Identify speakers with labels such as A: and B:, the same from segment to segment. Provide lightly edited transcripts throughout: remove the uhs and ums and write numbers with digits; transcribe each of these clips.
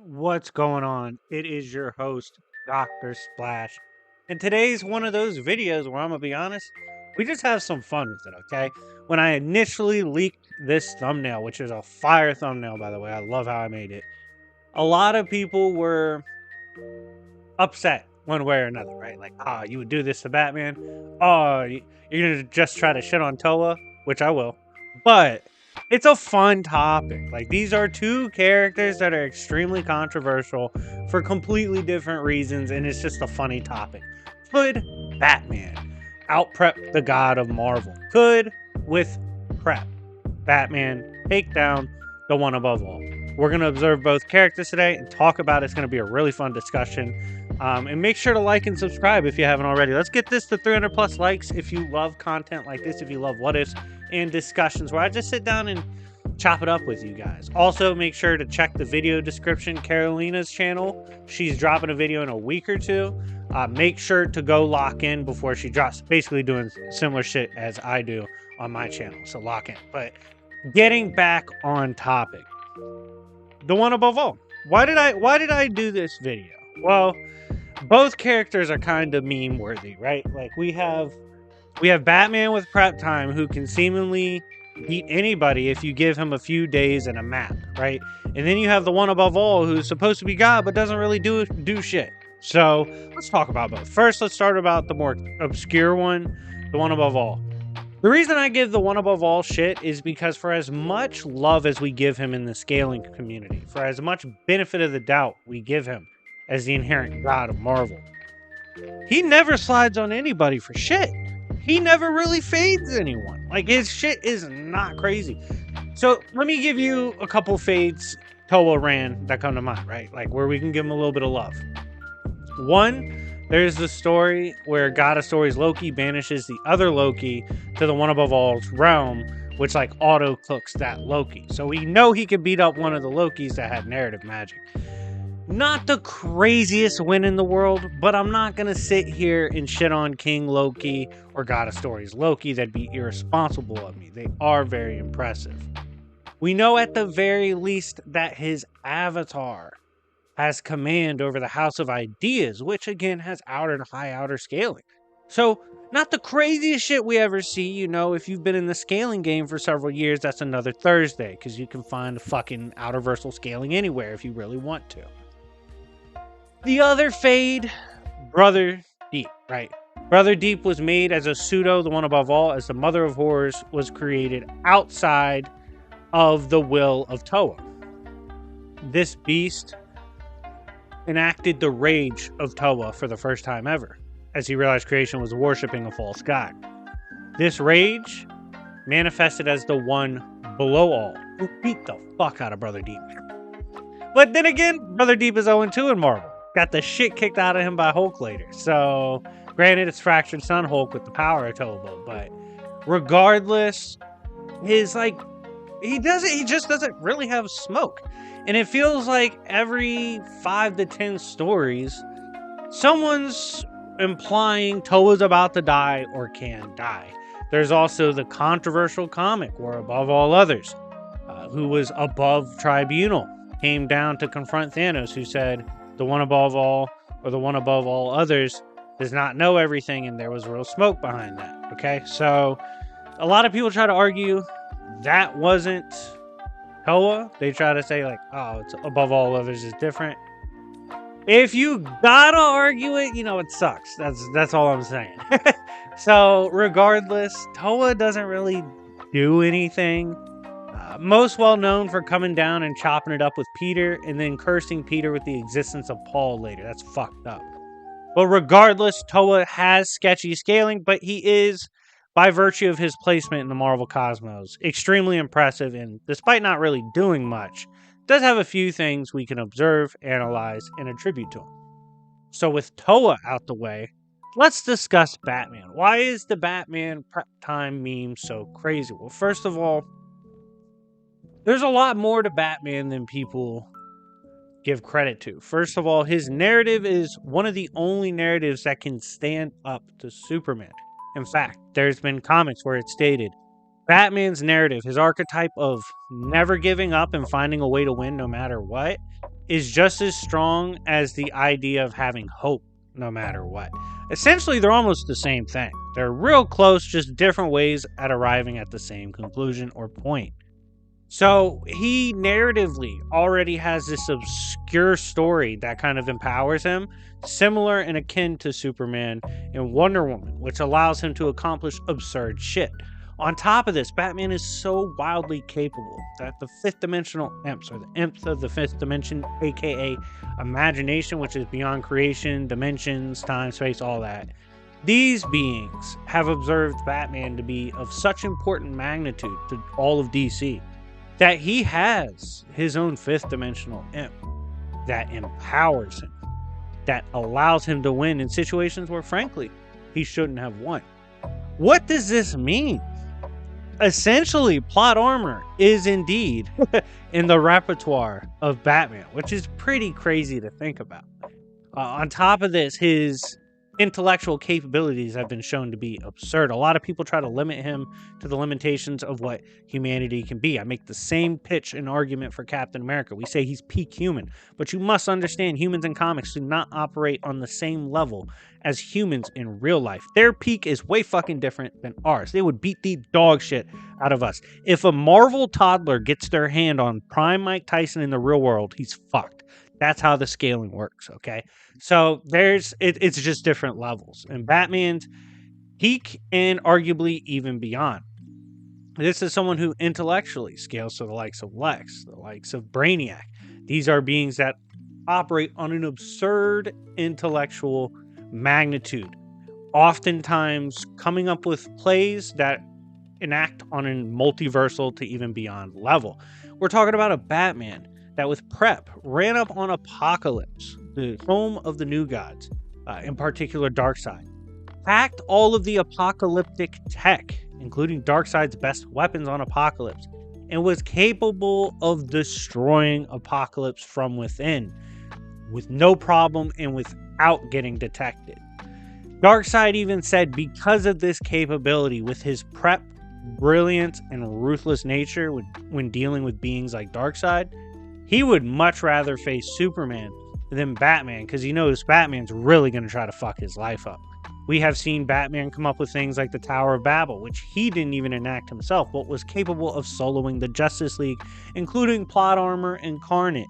A: What's going on? It is your host, Dr. Splash. And today's one of those videos where I'm going to be honest, we just have some fun with it, okay? When I initially leaked this thumbnail, which is a fire thumbnail, by the way, I love how I made it. A lot of people were upset one way or another, right? Like, you would do this to Batman. You're going to just try to shit on TOAA, which I will. But it's a fun topic. Like, these are two characters that are extremely controversial for completely different reasons, and it's just a funny topic. Could Batman outprep the god of Marvel? Could, with prep, Batman take down the one above all? We're going to observe both characters today and talk about it. It's going to be a really fun discussion. And make sure to like and subscribe if you haven't already. Let's get this to 300 plus likes if you love content like this, if you love what ifs and discussions where I just sit down and chop it up with you guys. Also, make sure to check the video description, Carolina's channel. She's dropping a video in a week or two. Make sure to go lock in before she drops. Basically doing similar shit as I do on my channel. So lock in. But getting back on topic. The one above all. Why did I do this video? Well, both characters are kind of meme worthy, right? Like we have Batman with prep time who can seemingly beat anybody if you give him a few days and a map, right? And then you have the one above all who's supposed to be God but doesn't really do shit. So let's talk about both. First, let's start about the more obscure one, the one above all. The reason I give the one above all shit is because for as much love as we give him in the scaling community, for as much benefit of the doubt we give him as the inherent god of Marvel, he never slides on anybody for shit. He never really fades anyone. Like, his shit is not crazy. So let me give you a couple fades TOAA ran that come to mind, right? Like, where we can give him a little bit of love. One, there's the story where God of Stories Loki banishes the other Loki to the one above all's realm, which like auto cooks that Loki. So we know he could beat up one of the Lokis that had narrative magic. Not the craziest win in the world, but I'm not going to sit here and shit on King Loki or God of Stories Loki. That'd be irresponsible of me. They are very impressive. We know at the very least that his avatar has command over the House of Ideas, which again has high outer scaling. So, not the craziest shit we ever see. You know, if you've been in the scaling game for several years, that's another Thursday, because you can find fucking outerversal scaling anywhere if you really want to. The other fade, Brother Deep, right? Brother Deep was made as a pseudo, the one above all, as the Mother of Horrors was created outside of the will of TOAA. This beast enacted the rage of TOAA for the first time ever, as he realized creation was worshipping a false god. This rage manifested as the one below all, who beat the fuck out of Brother Deep. But then again, Brother Deep is 0-2 in Marvel. Got the shit kicked out of him by Hulk later. So, granted, it's Fractured Sun Hulk with the power of TOAA, but regardless, he just doesn't really have smoke. And it feels like every 5 to 10 stories, someone's implying TOAA's about to die or can die. There's also the controversial comic where Above All Others, who was above Tribunal, came down to confront Thanos, who said the one above all or the one above all others does not know everything, and there was real smoke behind that. Okay, so a lot of people try to argue that wasn't TOAA. They try to say like, oh, it's above all others is different. If you gotta argue it, you know it sucks. That's all I'm saying. So regardless, TOAA doesn't really do anything. Most well known for coming down and chopping it up with Peter and then cursing Peter with the existence of Paul later. That's fucked up. But regardless, TOAA has sketchy scaling, but he is, by virtue of his placement in the Marvel cosmos, extremely impressive, and despite not really doing much, does have a few things we can observe, analyze, and attribute to him. So with TOAA out the way, let's discuss Batman. Why is the Batman prep time meme so crazy? Well, first of all, there's a lot more to Batman than people give credit to. First of all, his narrative is one of the only narratives that can stand up to Superman. In fact, there's been comics where it's stated, Batman's narrative, his archetype of never giving up and finding a way to win no matter what, is just as strong as the idea of having hope no matter what. Essentially, they're almost the same thing. They're real close, just different ways at arriving at the same conclusion or point. So he narratively already has this obscure story that kind of empowers him, similar and akin to Superman and Wonder Woman, which allows him to accomplish absurd shit. On top of this, Batman is so wildly capable that the fifth dimensional imps, or the imps of the fifth dimension, aka imagination, which is beyond creation, dimensions, time, space, all that, these beings have observed Batman to be of such important magnitude to all of DC that he has his own fifth dimensional imp that empowers him, that allows him to win in situations where, frankly, he shouldn't have won. What does this mean? Essentially, plot armor is indeed in the repertoire of Batman, which is pretty crazy to think about. On top of this, his intellectual capabilities have been shown to be absurd. A lot of people try to limit him to the limitations of what humanity can be. I make the same pitch and argument for Captain America. We say he's peak human, but you must understand humans in comics do not operate on the same level as humans in real life. Their peak is way fucking different than ours. They would beat the dog shit out of us. If a Marvel toddler gets their hand on prime Mike Tyson in the real world, he's fucked. That's how the scaling works, okay? So it's just different levels. And Batman's peak and arguably even beyond. This is someone who intellectually scales to the likes of Lex, the likes of Brainiac. These are beings that operate on an absurd intellectual magnitude, oftentimes coming up with plays that enact on a multiversal to even beyond level. We're talking about a Batman that with prep ran up on Apocalypse, the home of the New Gods, in particular Darkseid, hacked all of the apocalyptic tech, including Darkseid's best weapons on Apocalypse, and was capable of destroying Apocalypse from within with no problem and without getting detected. Darkseid even said because of this capability, with his prep, brilliance, and ruthless nature when dealing with beings like Darkseid, he would much rather face Superman than Batman, because he knows Batman's really going to try to fuck his life up. We have seen Batman come up with things like the Tower of Babel, which he didn't even enact himself, but was capable of soloing the Justice League, including plot armor Incarnate.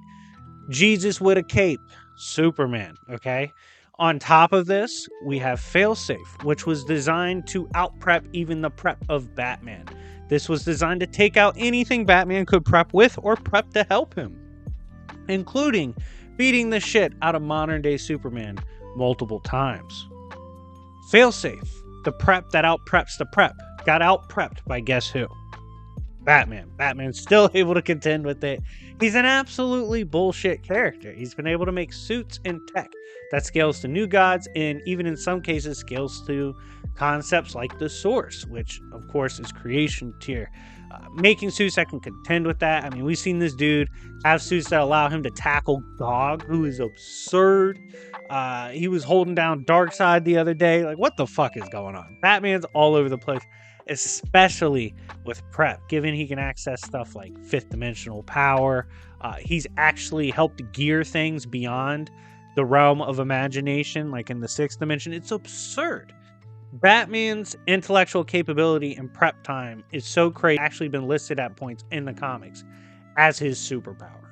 A: Jesus with a cape, Superman, okay? On top of this, we have Failsafe, which was designed to out-prep even the prep of Batman. This was designed to take out anything Batman could prep with or prep to help him, including beating the shit out of modern-day Superman multiple times. Failsafe, the prep that out-preps the prep, got out-prepped by guess who? Batman. Batman's still able to contend with it. He's an absolutely bullshit character. He's been able to make suits and tech that scales to New Gods, and even in some cases scales to concepts like the Source, which of course is creation tier. Making suits that can contend with that. I mean, we've seen this dude have suits that allow him to tackle Gog, who is absurd. He was holding down Darkseid the other day. Like, what the fuck is going on? Batman's all over the place, especially with prep, given he can access stuff like fifth dimensional power. He's actually helped gear things beyond the realm of imagination, like in the sixth dimension. It's absurd. Batman's intellectual capability and prep time is so crazy, actually been listed at points in the comics as his superpower.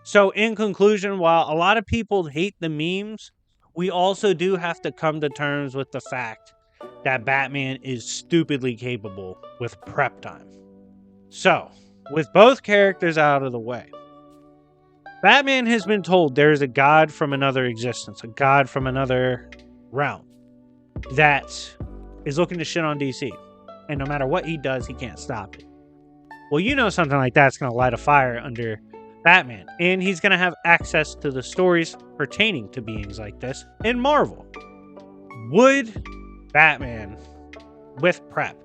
A: So in conclusion, while a lot of people hate the memes, we also do have to come to terms with the fact that Batman is stupidly capable with prep time. So, with both characters out of the way, Batman has been told there is a god from another existence, a god from another realm, that is looking to shit on DC. And no matter what he does, he can't stop it. Well, you know something like that's going to light a fire under Batman. And he's going to have access to the stories pertaining to beings like this in Marvel. Would Batman, with prep,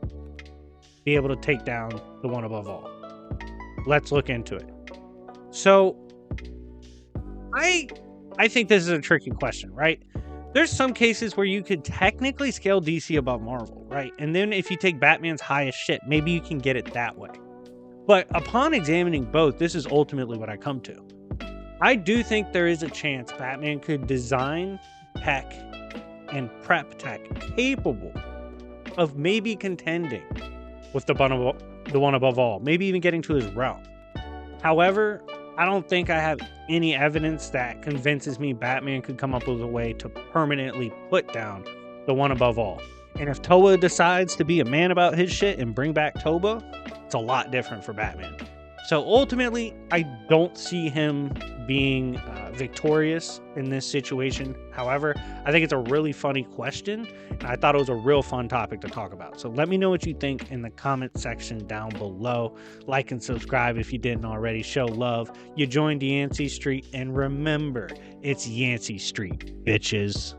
A: be able to take down the one above all? Let's look into it. So, I think this is a tricky question, right? There's some cases where you could technically scale DC above Marvel, right? And then if you take Batman's highest shit, maybe you can get it that way. But upon examining both, this is ultimately what I come to. I do think there is a chance Batman could design tech and prep tech capable of maybe contending with the one above all, maybe even getting to his realm. However, I don't think I have any evidence that convinces me Batman could come up with a way to permanently put down the one above all. And if TOAA decides to be a man about his shit and bring back TOBA, it's a lot different for Batman. So ultimately, I don't see him being victorious in this situation. However, I think it's a really funny question, and I thought it was a real fun topic to talk about. So let me know what you think in the comment section down below. Like and subscribe if you didn't already. Show love. You joined Yancey Street, and remember, it's Yancey Street, bitches.